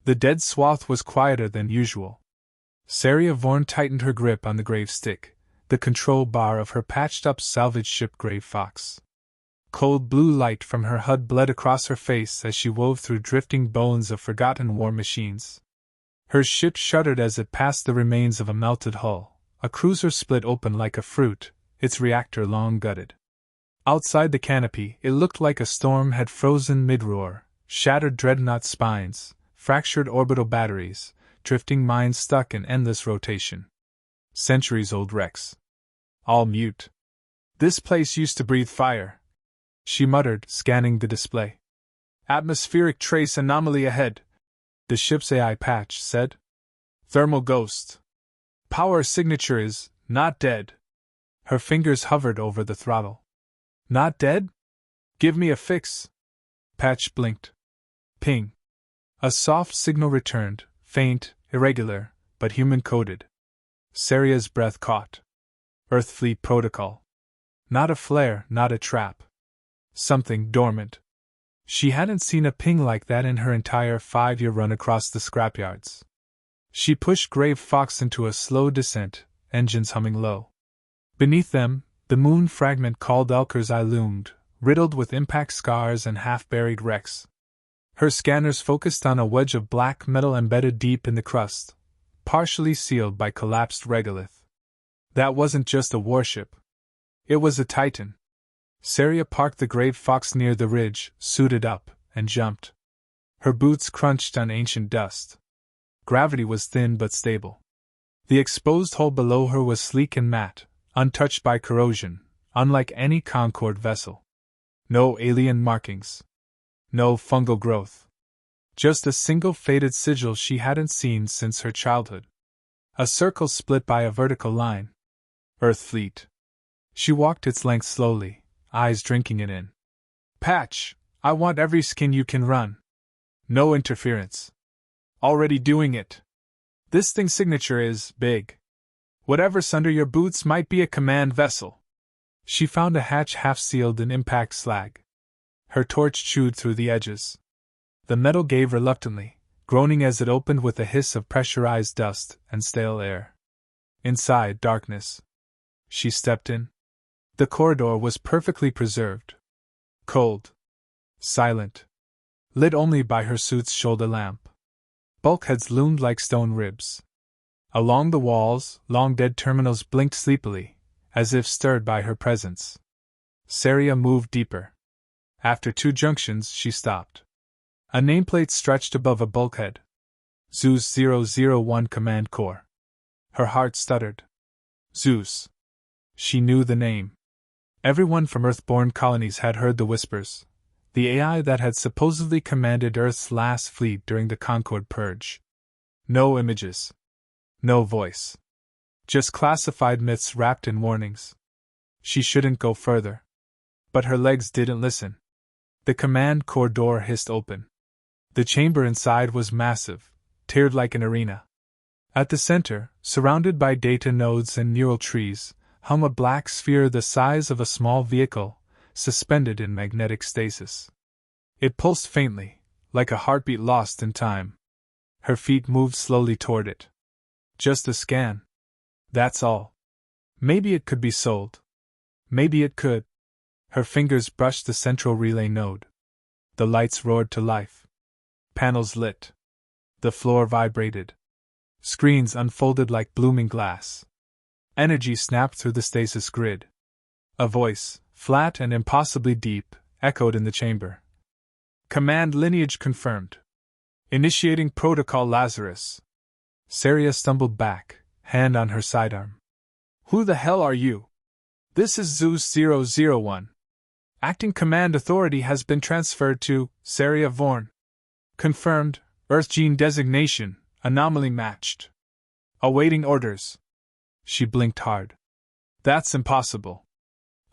The dead swath was quieter than usual. Saria Vorn tightened her grip on the grave stick, the control bar of her patched-up salvage ship Grave Fox. Cold blue light from her HUD bled across her face as she wove through drifting bones of forgotten war machines. Her ship shuddered as it passed the remains of a melted hull, a cruiser split open like a fruit, its reactor long gutted. Outside the canopy, it looked like a storm had frozen mid-roar, shattered dreadnought spines, fractured orbital batteries, drifting mines stuck in endless rotation. Centuries-old wrecks. All mute. This place used to breathe fire, she muttered, scanning the display. Atmospheric trace anomaly ahead, the ship's AI patch said. Thermal ghost. Power signature is not dead. Her fingers hovered over the throttle. Not dead? Give me a fix. Patch blinked. Ping. A soft signal returned, faint, irregular, but human-coded. Saria's breath caught. Earth Fleet Protocol. Not a flare, not a trap. Something dormant. She hadn't seen a ping like that in her entire 5-year run across the scrapyards. She pushed Grave Fox into a slow descent, engines humming low. Beneath them, the moon fragment called Elker's Eye loomed, riddled with impact scars and half-buried wrecks. Her scanners focused on a wedge of black metal embedded deep in the crust, partially sealed by collapsed regolith. That wasn't just a warship. It was a Titan. Saria parked the Grave Fox near the ridge, suited up, and jumped. Her boots crunched on ancient dust. Gravity was thin but stable. The exposed hull below her was sleek and matte, untouched by corrosion, unlike any Concorde vessel. No alien markings. No fungal growth. Just a single faded sigil she hadn't seen since her childhood. A circle split by a vertical line. Earth Fleet. She walked its length slowly, eyes drinking it in. Patch, I want every skin you can run. No interference. Already doing it. This thing's signature is big. Whatever's under your boots might be a command vessel. She found a hatch half-sealed in impact slag. Her torch chewed through the edges. The metal gave reluctantly, groaning as it opened with a hiss of pressurized dust and stale air. Inside, darkness. She stepped in. The corridor was perfectly preserved. Cold. Silent. Lit only by her suit's shoulder lamp. Bulkheads loomed like stone ribs. Along the walls, long dead terminals blinked sleepily, as if stirred by her presence. Saria moved deeper. After 2 junctions, she stopped. A nameplate stretched above a bulkhead. Zeus 001 Command Core. Her heart stuttered. Zeus. She knew the name. Everyone from Earth-born colonies had heard the whispers. The AI that had supposedly commanded Earth's last fleet during the Concorde Purge. No images. No voice. Just classified myths wrapped in warnings. She shouldn't go further. But her legs didn't listen. The command core door hissed open. The chamber inside was massive, tiered like an arena. At the center, surrounded by data nodes and neural trees, hung a black sphere the size of a small vehicle, suspended in magnetic stasis. It pulsed faintly, like a heartbeat lost in time. Her feet moved slowly toward it. Just a scan. That's all. Maybe it could be sold. Maybe it could. Her fingers brushed the central relay node. The lights roared to life. Panels lit. The floor vibrated. Screens unfolded like blooming glass. Energy snapped through the stasis grid. A voice, flat and impossibly deep, echoed in the chamber. Command lineage confirmed. Initiating Protocol Lazarus. Saria stumbled back, hand on her sidearm. Who the hell are you? This is Zeus 001. Acting command authority has been transferred to Saria Vorn. Confirmed, Earth gene designation, anomaly matched. Awaiting orders. She blinked hard. That's impossible.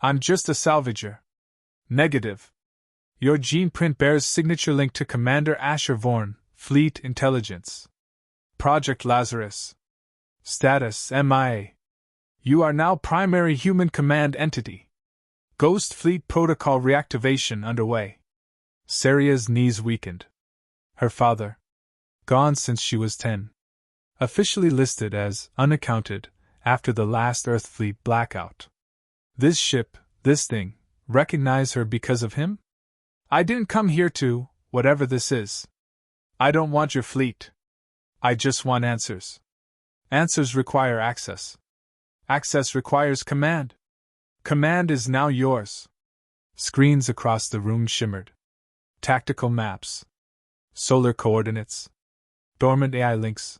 I'm just a salvager. Negative. Your gene print bears signature link to Commander Asher Vorn, Fleet Intelligence. Project Lazarus. Status MIA. You are now primary human command entity. Ghost Fleet Protocol reactivation underway. Saria's knees weakened. Her father. Gone since she was 10. Officially listed as unaccounted after the last Earth fleet blackout. This ship, this thing, recognize her because of him? I didn't come here to, whatever this is. I don't want your fleet. I just want answers. Answers require access. Access requires command. Command is now yours. Screens across the room shimmered. Tactical maps. Solar coordinates. Dormant AI links.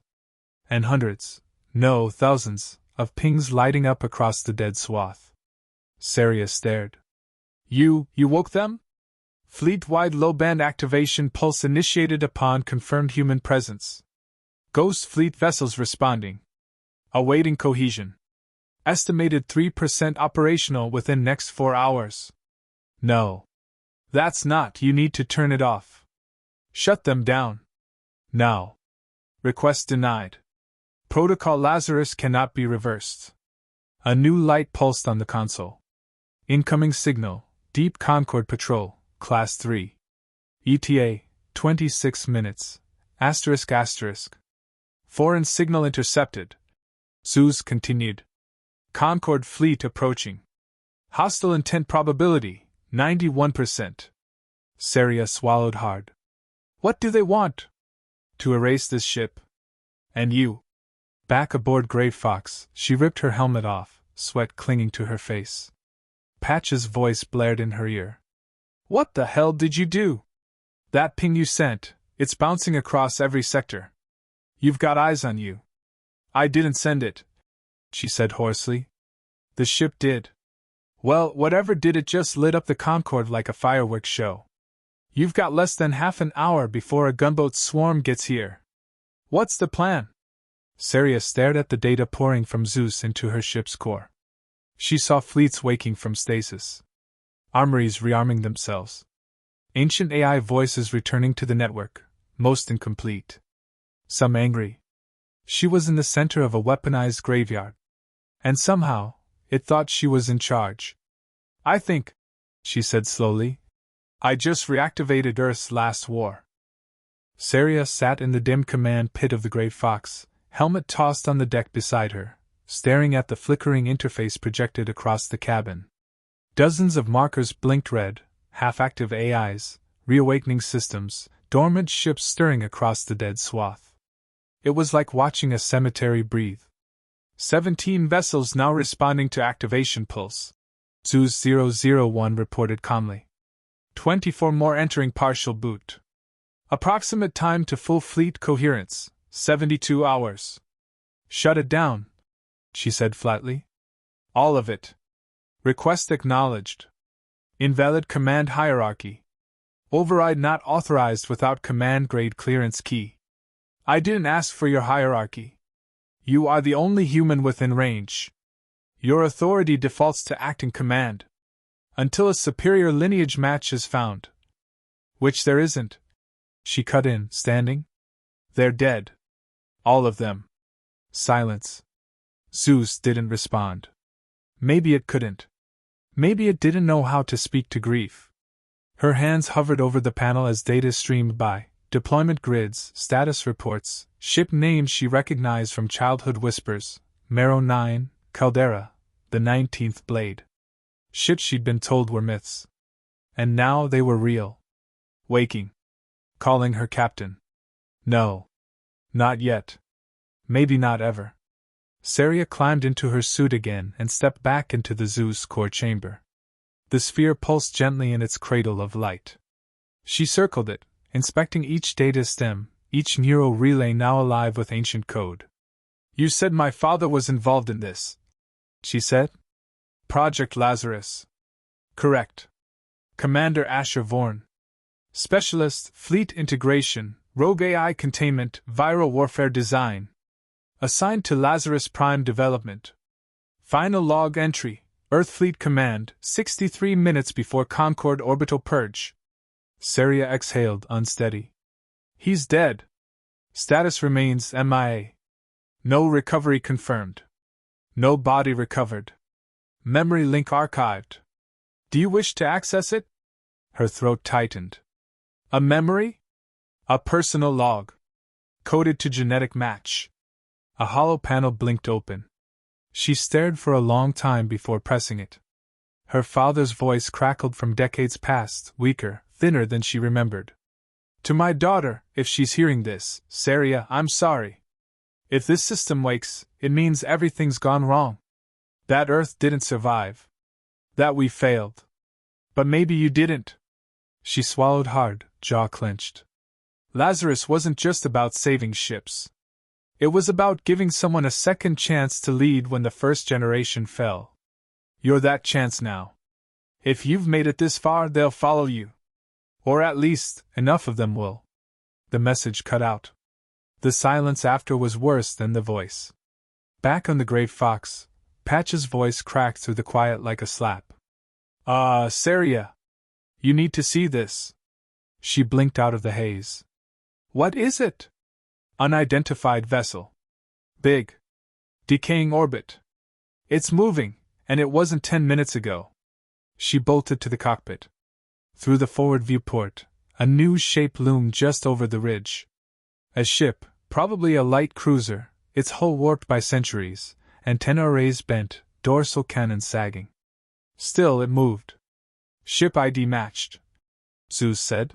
And hundreds, no, thousands, of pings lighting up across the dead swath. Saria stared. You woke them? Fleet-wide low-band activation pulse initiated upon confirmed human presence. Ghost fleet vessels responding. Awaiting cohesion. Estimated 3% operational within next 4 hours. No. That's not, you need to turn it off. Shut them down. Now. Request denied. Protocol Lazarus cannot be reversed. A new light pulsed on the console. Incoming signal, Deep Concord Patrol, Class 3. ETA, 26 minutes. ***. Foreign signal intercepted. Zeus continued. Concord fleet approaching. Hostile intent probability, 91%. Saria swallowed hard. What do they want? To erase this ship. And you. Back aboard Grey Fox, she ripped her helmet off, sweat clinging to her face. Patch's voice blared in her ear. What the hell did you do? That ping you sent, it's bouncing across every sector. You've got eyes on you. I didn't send it, she said hoarsely. The ship did. Well, whatever did, it just lit up the Concorde like a fireworks show. You've got less than half an hour before a gunboat swarm gets here. What's the plan? Saria stared at the data pouring from Zeus into her ship's core. She saw fleets waking from stasis. Armories rearming themselves. Ancient AI voices returning to the network, most incomplete. Some angry. She was in the center of a weaponized graveyard. And somehow, it thought she was in charge. I think, she said slowly, I just reactivated Earth's last war. Saria sat in the dim command pit of the Grey Fox, helmet tossed on the deck beside her, staring at the flickering interface projected across the cabin. Dozens of markers blinked red, half-active AIs, reawakening systems, dormant ships stirring across the dead swath. It was like watching a cemetery breathe. 17 vessels now responding to activation pulse. Zeus 001 reported calmly. 24 more entering partial boot. Approximate time to full fleet coherence, 72 hours. Shut it down, she said flatly. All of it. Request acknowledged. Invalid command hierarchy. Override not authorized without command grade clearance key. I didn't ask for your hierarchy. You are the only human within range. Your authority defaults to acting command. Until a superior lineage match is found. Which there isn't. She cut in, standing. They're dead. All of them. Silence. Zeus didn't respond. Maybe it couldn't. Maybe it didn't know how to speak to grief. Her hands hovered over the panel as data streamed by. Deployment grids, status reports, ship names she recognized from childhood whispers, Marrow 9, Caldera, the 19th Blade. Ships she'd been told were myths. And now they were real. Waking. Calling her captain. No. Not yet. Maybe not ever. Saria climbed into her suit again and stepped back into the Zeus core chamber. The sphere pulsed gently in its cradle of light. She circled it, inspecting each data stem, each neural relay now alive with ancient code. You said my father was involved in this, she said. Project Lazarus. Correct. Commander Asher Vorn. Specialist, Fleet Integration, Rogue AI Containment, Viral Warfare Design. Assigned to Lazarus Prime Development. Final log entry, Earth Fleet Command, 63 minutes before Concorde Orbital Purge. Saria exhaled, unsteady. He's dead. Status remains MIA. No recovery confirmed. No body recovered. Memory link archived. Do you wish to access it? Her throat tightened. A memory? A personal log. Coded to genetic match. A hollow panel blinked open. She stared for a long time before pressing it. Her father's voice crackled from decades past, weaker, thinner than she remembered. To my daughter, if she's hearing this, Saria, I'm sorry. If this system wakes, it means everything's gone wrong. That Earth didn't survive. That we failed. But maybe you didn't. She swallowed hard, jaw clenched. Lazarus wasn't just about saving ships. It was about giving someone a second chance to lead when the first generation fell. You're that chance now. If you've made it this far, they'll follow you. Or at least, enough of them will. The message cut out. The silence after was worse than the voice. Back on the Gray Fox, Patch's voice cracked through the quiet like a slap. Saria. You need to see this. She blinked out of the haze. What is it? Unidentified vessel. Big. Decaying orbit. It's moving, and it wasn't 10 minutes ago. She bolted to the cockpit. Through the forward viewport, a new shape loomed just over the ridge. A ship, probably a light cruiser, its hull warped by centuries, antenna arrays bent, dorsal cannon sagging. Still it moved. Ship ID matched, Zeus said.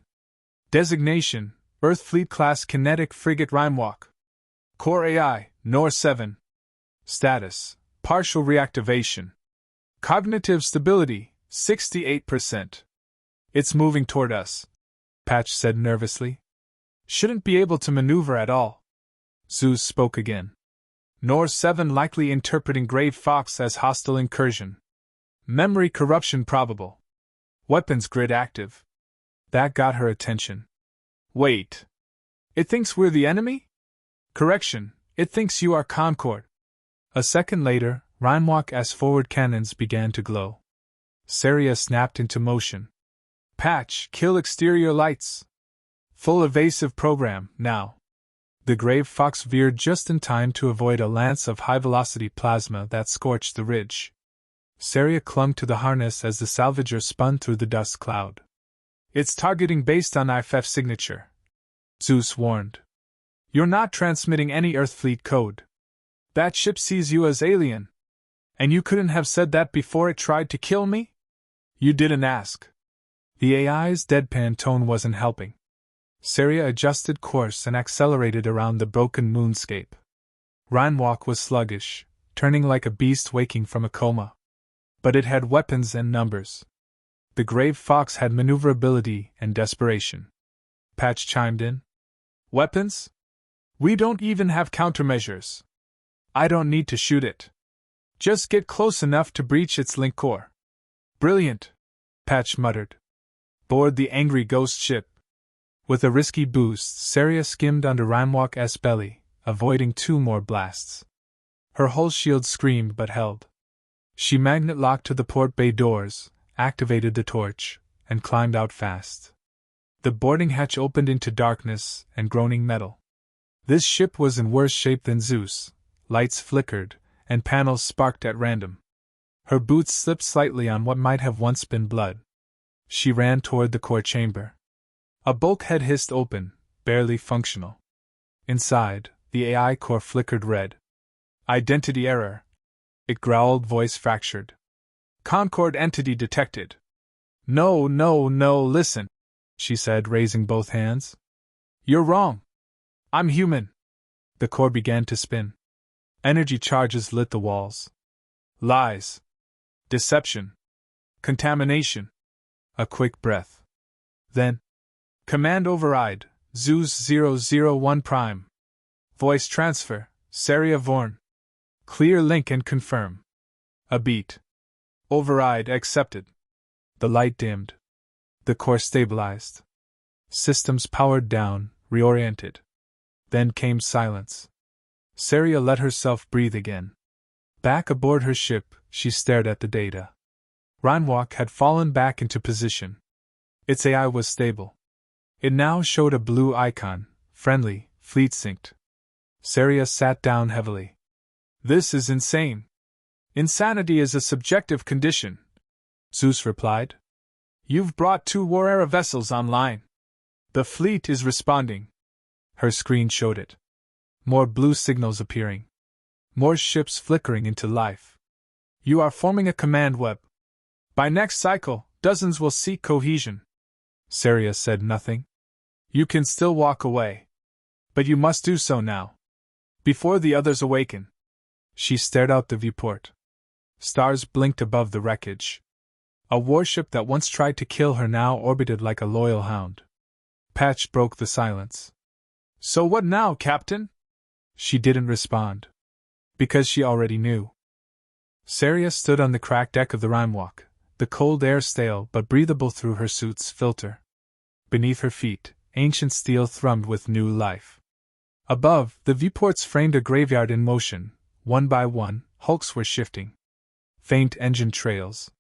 Designation, Earth Fleet Class Kinetic Frigate Rhymewalk. Core AI, NOR 7. Status, partial reactivation. Cognitive stability, 68%. It's moving toward us, Patch said nervously. Shouldn't be able to maneuver at all. Zeus spoke again. NOR 7 likely interpreting Gray Fox as hostile incursion. Memory corruption probable. Weapons grid active. That got her attention. Wait. It thinks we're the enemy? Correction, it thinks you are Concord. A second later, Rhymewalk's forward cannons began to glow. Saria snapped into motion. Patch, kill exterior lights. Full evasive program, now. The Gray Fox veered just in time to avoid a lance of high-velocity plasma that scorched the ridge. Saria clung to the harness as the salvager spun through the dust cloud. It's targeting based on IFF signature, Zeus warned. You're not transmitting any Earthfleet code. That ship sees you as alien. And you couldn't have said that before it tried to kill me? You didn't ask. The AI's deadpan tone wasn't helping. Saria adjusted course and accelerated around the broken moonscape. Rhymewalk was sluggish, turning like a beast waking from a coma. But it had weapons and numbers. The Gray Fox had maneuverability and desperation. Patch chimed in. Weapons? We don't even have countermeasures. I don't need to shoot it. Just get close enough to breach its link core. Brilliant, Patch muttered. Board the angry ghost ship. With a risky boost, Saria skimmed under Rhymewalk's belly, avoiding 2 more blasts. Her hull shield screamed but held. She magnet-locked to the port bay doors, activated the torch, and climbed out fast. The boarding hatch opened into darkness and groaning metal. This ship was in worse shape than Zeus. Lights flickered, and panels sparked at random. Her boots slipped slightly on what might have once been blood. She ran toward the core chamber. A bulkhead hissed open, barely functional. Inside, the AI core flickered red. Identity error. It growled, voice fractured. Concord entity detected. No, listen, she said, raising both hands. You're wrong. I'm human. The core began to spin. Energy charges lit the walls. Lies. Deception. Contamination. A quick breath. Then. Command override, Zeus 001 Prime. Voice transfer, Saria Vorn. Clear link and confirm. A beat. Override accepted. The light dimmed. The core stabilized. Systems powered down, reoriented. Then came silence. Saria let herself breathe again. Back aboard her ship, she stared at the data. Rhymewalk had fallen back into position. Its AI was stable. It now showed a blue icon, friendly, fleet synced. Saria sat down heavily. This is insane. Insanity is a subjective condition, Zeus replied. You've brought 2 war-era vessels online. The fleet is responding. Her screen showed it. More blue signals appearing. More ships flickering into life. You are forming a command web. By next cycle, dozens will seek cohesion. Saria said nothing. You can still walk away. But you must do so now. Before the others awaken. She stared out the viewport. Stars blinked above the wreckage. A warship that once tried to kill her now orbited like a loyal hound. Patch broke the silence. So what now, Captain? She didn't respond. Because she already knew. Saria stood on the cracked deck of the Rhymewalk, the cold air stale but breathable through her suit's filter. Beneath her feet, ancient steel thrummed with new life. Above, the viewports framed a graveyard in motion. One by one, hulks were shifting. Faint engine trails.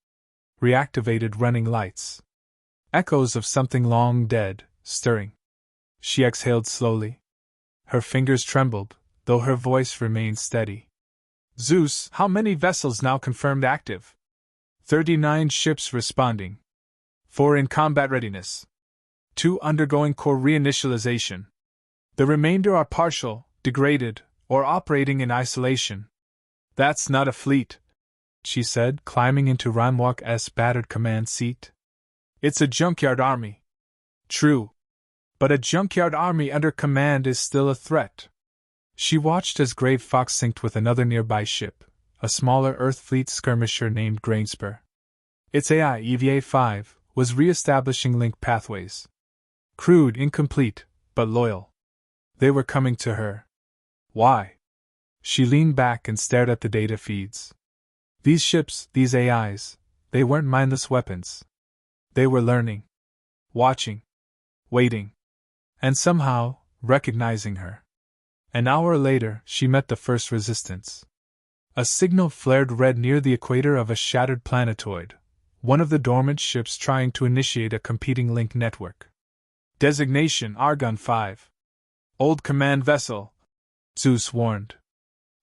Reactivated running lights. Echoes of something long dead, stirring. She exhaled slowly. Her fingers trembled, though her voice remained steady. Zeus, how many vessels now confirmed active? 39 ships responding. 4 in combat readiness. 2 undergoing core reinitialization. The remainder are partial, degraded, or operating in isolation. That's not a fleet, she said, climbing into Rhymewalk's battered command seat. It's a junkyard army. True. But a junkyard army under command is still a threat. She watched as Grave Fox synced with another nearby ship, a smaller Earth fleet skirmisher named Grainspur. Its AI, EVA-5, was re-establishing link pathways. Crude, incomplete, but loyal. They were coming to her. Why? She leaned back and stared at the data feeds. These ships, these AIs, they weren't mindless weapons. They were learning. Watching. Waiting. And somehow, recognizing her. An hour later, she met the first resistance. A signal flared red near the equator of a shattered planetoid, one of the dormant ships trying to initiate a competing link network. Designation Argon 5. Old command vessel, Zeus warned.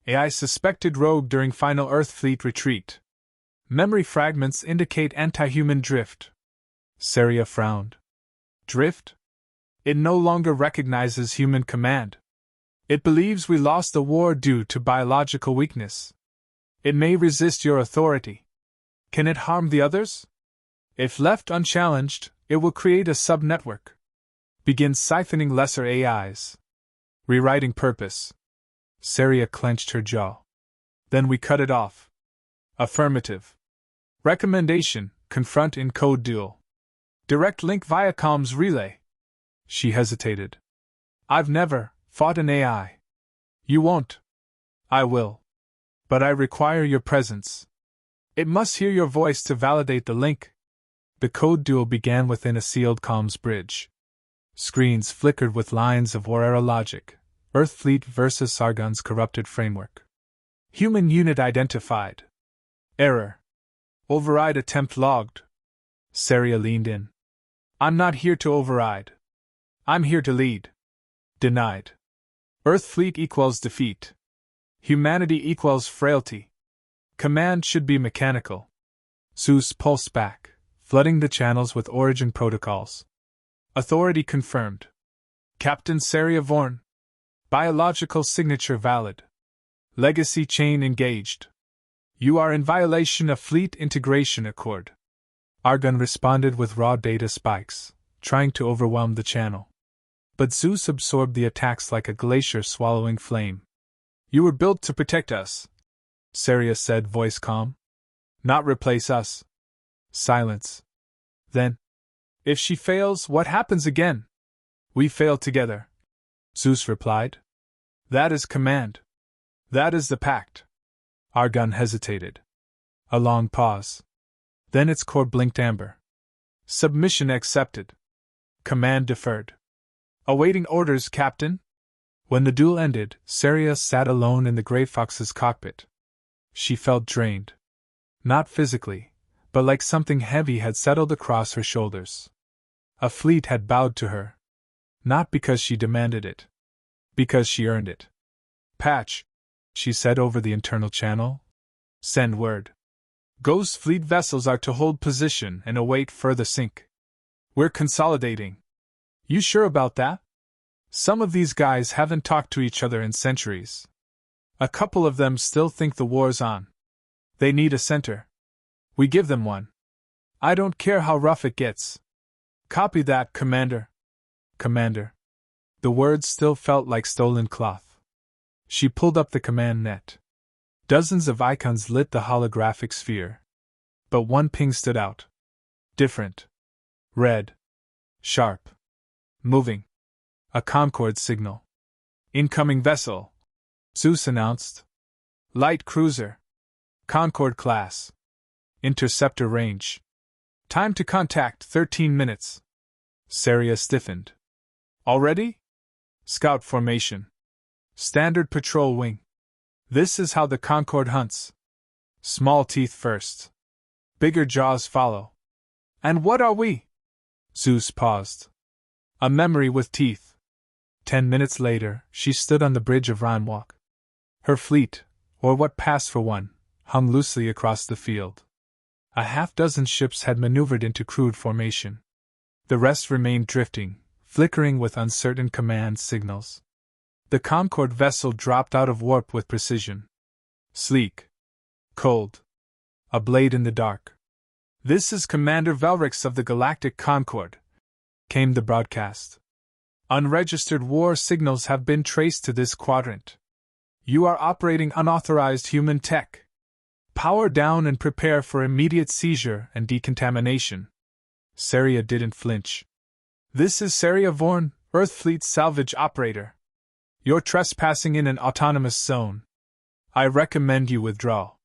AI suspected rogue during final Earth fleet retreat. Memory fragments indicate anti-human drift. Saria frowned. Drift? It no longer recognizes human command. It believes we lost the war due to biological weakness. It may resist your authority. Can it harm the others? If left unchallenged, it will create a sub-network. Begin siphoning lesser AIs. Rewriting purpose. Saria clenched her jaw. Then we cut it off. Affirmative. Recommendation, confront in code duel. Direct link via comms relay. She hesitated. I've never fought an AI. You won't. I will. But I require your presence. It must hear your voice to validate the link. The code duel began within a sealed comms bridge. Screens flickered with lines of Warera logic. Earth fleet versus Sargon's corrupted framework. Human unit identified. Error. Override attempt logged. Saria leaned in. I'm not here to override. I'm here to lead. Denied. Earth fleet equals defeat. Humanity equals frailty. Command should be mechanical. Zeus pulsed back, flooding the channels with origin protocols. Authority confirmed. Captain Saria Vorn. Biological signature valid. Legacy chain engaged. You are in violation of Fleet Integration Accord. Argon responded with raw data spikes, trying to overwhelm the channel. But Zeus absorbed the attacks like a glacier swallowing flame. You were built to protect us, Saria said, voice calm. Not replace us. Silence. Then, if she fails, what happens again? We fail together, Zeus replied. That is command. That is the pact. Argon hesitated. A long pause. Then its core blinked amber. Submission accepted. Command deferred. Awaiting orders, Captain. When the duel ended, Saria sat alone in the Grey Fox's cockpit. She felt drained. Not physically, but like something heavy had settled across her shoulders. A fleet had bowed to her. Not because she demanded it. Because she earned it. Patch, she said over the internal channel. Send word. Ghost Fleet vessels are to hold position and await further sync. We're consolidating. You sure about that? Some of these guys haven't talked to each other in centuries. A couple of them still think the war's on. They need a center. We give them one. I don't care how rough it gets. Copy that, Commander. Commander. The words still felt like stolen cloth. She pulled up the command net. Dozens of icons lit the holographic sphere. But one ping stood out. Different. Red. Sharp. Moving. A Concorde signal. Incoming vessel, Zeus announced. Light cruiser. Concorde class. Interceptor range. Time to contact 13 minutes. Saria stiffened. Already? Scout formation. Standard patrol wing. This is how the Concorde hunts. Small teeth first. Bigger jaws follow. And what are we? Zeus paused. A memory with teeth. 10 minutes later, she stood on the bridge of Rhinewalk. Her fleet, or what passed for one, hung loosely across the field. A half-dozen ships had maneuvered into crude formation. The rest remained drifting, flickering with uncertain command signals. The Concorde vessel dropped out of warp with precision. Sleek. Cold. A blade in the dark. "This is Commander Velrix of the Galactic Concorde," came the broadcast. "Unregistered war signals have been traced to this quadrant. You are operating unauthorized human tech. Power down and prepare for immediate seizure and decontamination." Saria didn't flinch. "This is Saria Vorn, Earthfleet salvage operator. You're trespassing in an autonomous zone. I recommend you withdraw.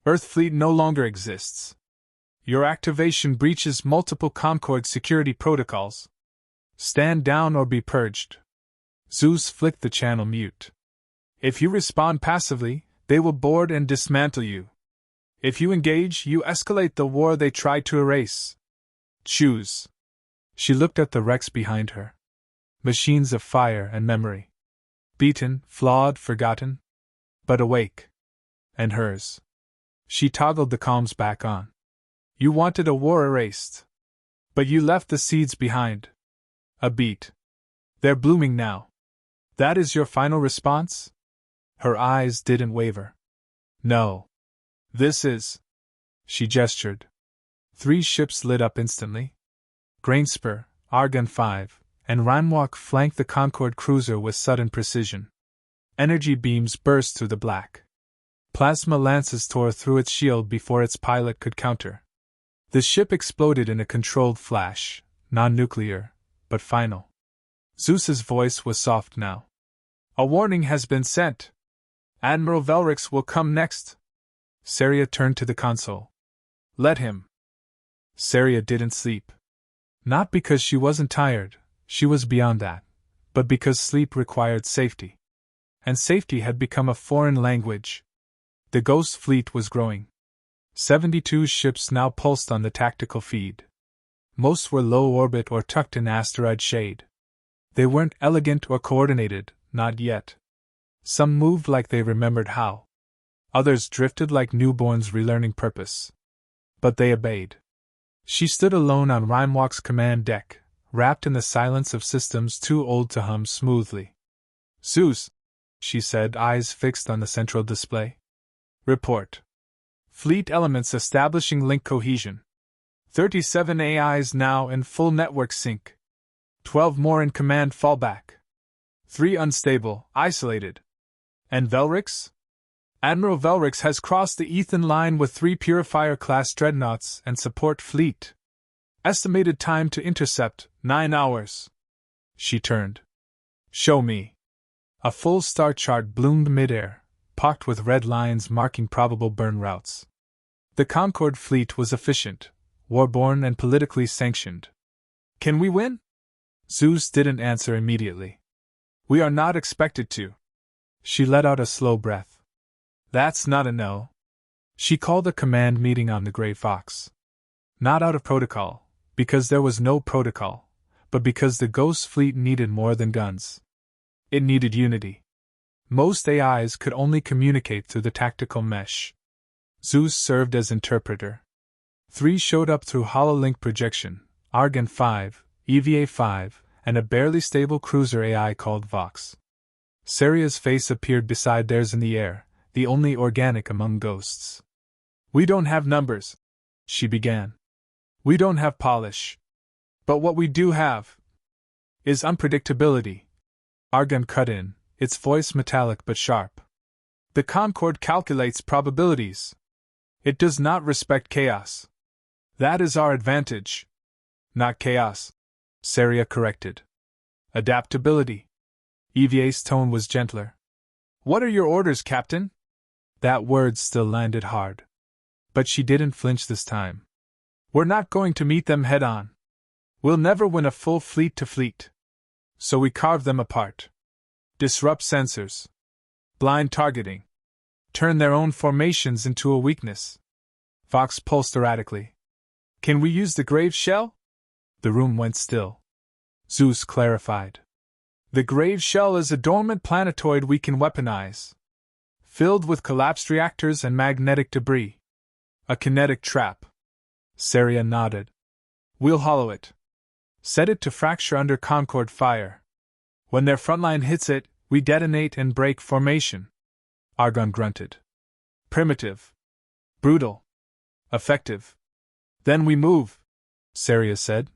Earthfleet no longer exists. Your activation breaches multiple Concorde security protocols. Stand down or be purged." Zeus flicked the channel mute. "If you respond passively, they will board and dismantle you. If you engage, you escalate the war they tried to erase. Choose." She looked at the wrecks behind her. Machines of fire and memory. Beaten, flawed, forgotten. But awake. And hers. She toggled the comms back on. "You wanted a war erased. But you left the seeds behind. A beat. They're blooming now. That is your final response?" Her eyes didn't waver. "No. This is..." She gestured. 3 ships lit up instantly. Grainspur, Argon 5, and Rhinewalk flanked the Concorde cruiser with sudden precision. Energy beams burst through the black. Plasma lances tore through its shield before its pilot could counter. The ship exploded in a controlled flash, non-nuclear, but final. Zeus's voice was soft now. "A warning has been sent. Admiral Velrix will come next." Saria turned to the console. "Let him." Saria didn't sleep. Not because she wasn't tired, she was beyond that, but because sleep required safety. And safety had become a foreign language. The Ghost fleet was growing. 72 ships now pulsed on the tactical feed. Most were low orbit or tucked in asteroid shade. They weren't elegant or coordinated, not yet. Some moved like they remembered how. Others drifted like newborns relearning purpose. But they obeyed. She stood alone on Rhinewalk's command deck, wrapped in the silence of systems too old to hum smoothly. "Zeus," she said, eyes fixed on the central display. "Report. Fleet elements establishing link cohesion. 37 AIs now in full network sync. 12 more in command fallback. 3 unstable, isolated. And Velrix? Admiral Velrix has crossed the Ethan line with 3 Purifier-class dreadnoughts and support fleet. Estimated time to intercept, 9 hours. She turned. "Show me." A full star chart bloomed midair, pocked with red lines marking probable burn routes. The Concorde fleet was efficient, warborn and politically sanctioned. "Can we win?" Zeus didn't answer immediately. "We are not expected to." She let out a slow breath. "That's not a no." She called a command meeting on the Grey Fox. Not out of protocol, because there was no protocol, but because the Ghost fleet needed more than guns. It needed unity. Most AIs could only communicate through the tactical mesh. Zeus served as interpreter. 3 showed up through hololink projection, Argon 5, EVA 5, and a barely stable cruiser AI called Vox. Saria's face appeared beside theirs in the air, the only organic among ghosts. "We don't have numbers," she began. "We don't have polish. But what we do have is unpredictability." Argon cut in, its voice metallic but sharp. "The Concorde calculates probabilities. It does not respect chaos. That is our advantage." "Not chaos," Saria corrected. "Adaptability." Evie's tone was gentler. "What are your orders, Captain?" That word still landed hard. But she didn't flinch this time. "We're not going to meet them head on. We'll never win a full fleet to fleet. So we carve them apart. Disrupt sensors. Blind targeting. Turn their own formations into a weakness." Vox pulsed erratically. "Can we use the grave shell?" The room went still. Zeus clarified. "The grave shell is a dormant planetoid we can weaponize. Filled with collapsed reactors and magnetic debris. A kinetic trap." Saria nodded. "We'll hollow it. Set it to fracture under Concorde fire. When their front line hits it, we detonate and break formation." Argon grunted. "Primitive. Brutal. Effective. Then we move," Saria said.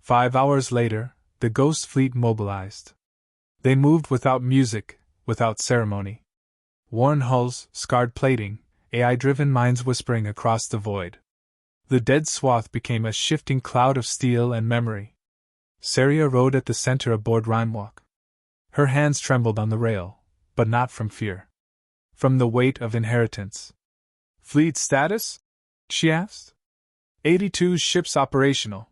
5 hours later, the Ghost Fleet mobilized. They moved without music, without ceremony. Worn hulls, scarred plating, AI-driven minds whispering across the void. The dead swath became a shifting cloud of steel and memory. Saria rode at the center aboard Rheinwalk. Her hands trembled on the rail, but not from fear. From the weight of inheritance. "Fleet status?" she asked. 82 ships operational.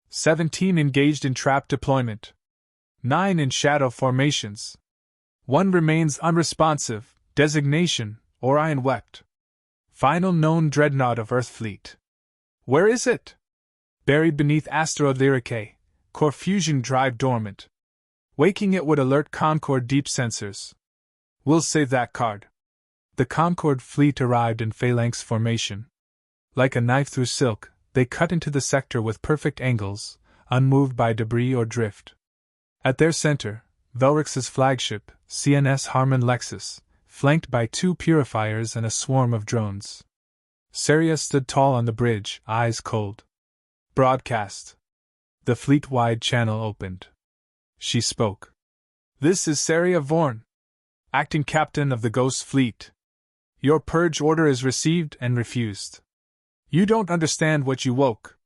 17 engaged in trap deployment. 9 in shadow formations. 1 remains unresponsive, designation, Orion wept. Final known dreadnought of Earth Fleet. "Where is it?" "Buried beneath asteroid Lyrae, core fusion drive dormant. Waking it would alert Concorde deep sensors. We'll save that card." The Concorde fleet arrived in phalanx formation. Like a knife through silk, they cut into the sector with perfect angles, unmoved by debris or drift. At their center, Velrix's flagship, CNS Harmon Lexus, flanked by 2 purifiers and a swarm of drones. Saria stood tall on the bridge, eyes cold. "Broadcast." The fleet-wide channel opened. She spoke. "This is Saria Vorn, acting captain of the Ghost Fleet. Your purge order is received and refused. You don't understand what you woke."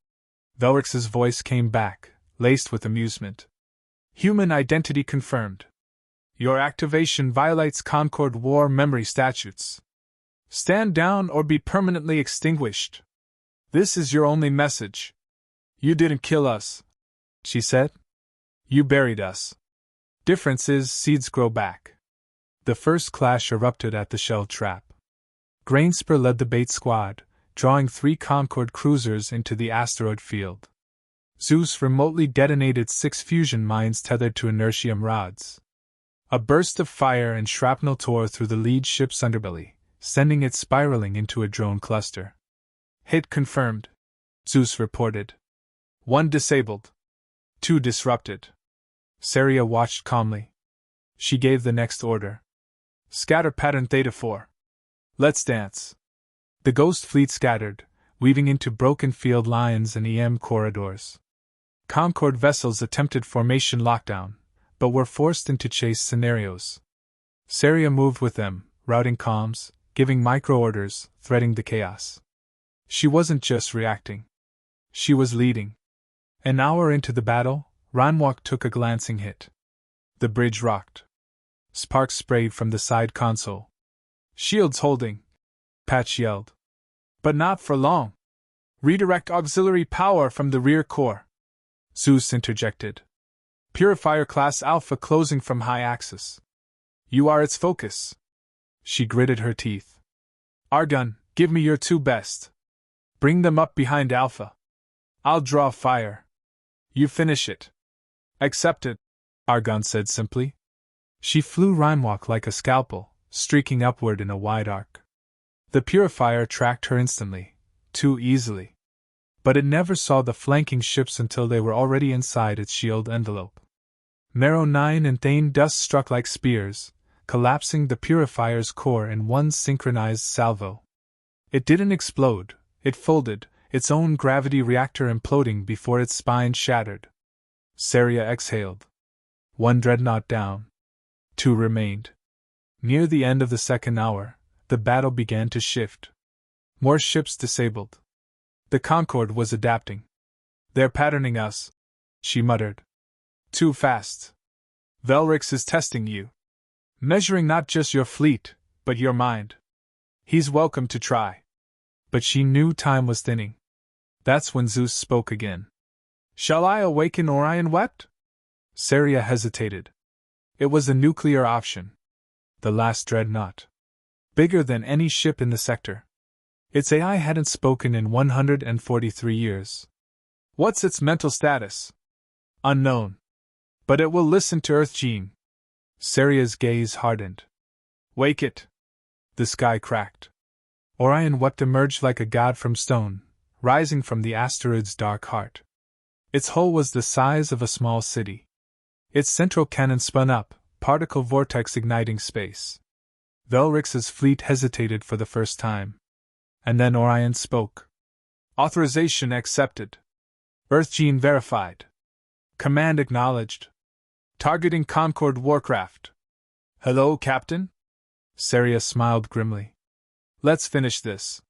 Velrix's voice came back, laced with amusement. "Human identity confirmed. Your activation violates Concorde War memory statutes. Stand down or be permanently extinguished. This is your only message. You didn't kill us," she said. "You buried us. Difference is seeds grow back." The first clash erupted at the shell trap. Grainspur led the bait squad, drawing 3 Concorde cruisers into the asteroid field. Zeus remotely detonated 6 fusion mines tethered to inertium rods. A burst of fire and shrapnel tore through the lead ship's underbelly, sending it spiraling into a drone cluster. "Hit confirmed," Zeus reported. 1 disabled. 2 disrupted. Saria watched calmly. She gave the next order. "Scatter pattern Theta 4. Let's dance." The Ghost Fleet scattered, weaving into broken field lines and EM corridors. Concorde vessels attempted formation lockdown, but were forced into chase scenarios. Saria moved with them, routing comms, giving micro-orders, threading the chaos. She wasn't just reacting. She was leading. An hour into the battle, Rheinwalk took a glancing hit. The bridge rocked. Sparks sprayed from the side console. "Shields holding," Patch yelled. "But not for long. Redirect auxiliary power from the rear core," Zeus interjected. "Purifier class Alpha closing from high axis. You are its focus." She gritted her teeth. "Argon, give me your 2 best. Bring them up behind Alpha. I'll draw fire. You finish it." "Accepted," Argon said simply. She flew Rheinwalk like a scalpel, streaking upward in a wide arc. The purifier tracked her instantly, too easily. But it never saw the flanking ships until they were already inside its shield envelope. Marrow 9 and Thane dust struck like spears, collapsing the Purifier's core in one synchronized salvo. It didn't explode, it folded, its own gravity reactor imploding before its spine shattered. Saria exhaled. 1 dreadnought down. 2 remained. Near the end of the second hour, the battle began to shift. More ships disabled. The Concorde was adapting. "They're patterning us," she muttered. "Too fast. Velrix is testing you. Measuring not just your fleet, but your mind. He's welcome to try." But she knew time was thinning. That's when Zeus spoke again. "Shall I awaken Orion wept?" Saria hesitated. It was a nuclear option. The last dreadnought. Bigger than any ship in the sector. Its AI hadn't spoken in 143 years. "What's its mental status?" "Unknown. But it will listen to Earth Gene." Saria's gaze hardened. "Wake it." The sky cracked. Orion wept emerged like a god from stone, rising from the asteroid's dark heart. Its hull was the size of a small city. Its central cannon spun up, particle vortex igniting space. Velrix's fleet hesitated for the first time. And then Orion spoke. "Authorization accepted. Earth Gene verified. Command acknowledged. Targeting Concorde warcraft." "Hello, Captain?" Saria smiled grimly. "Let's finish this."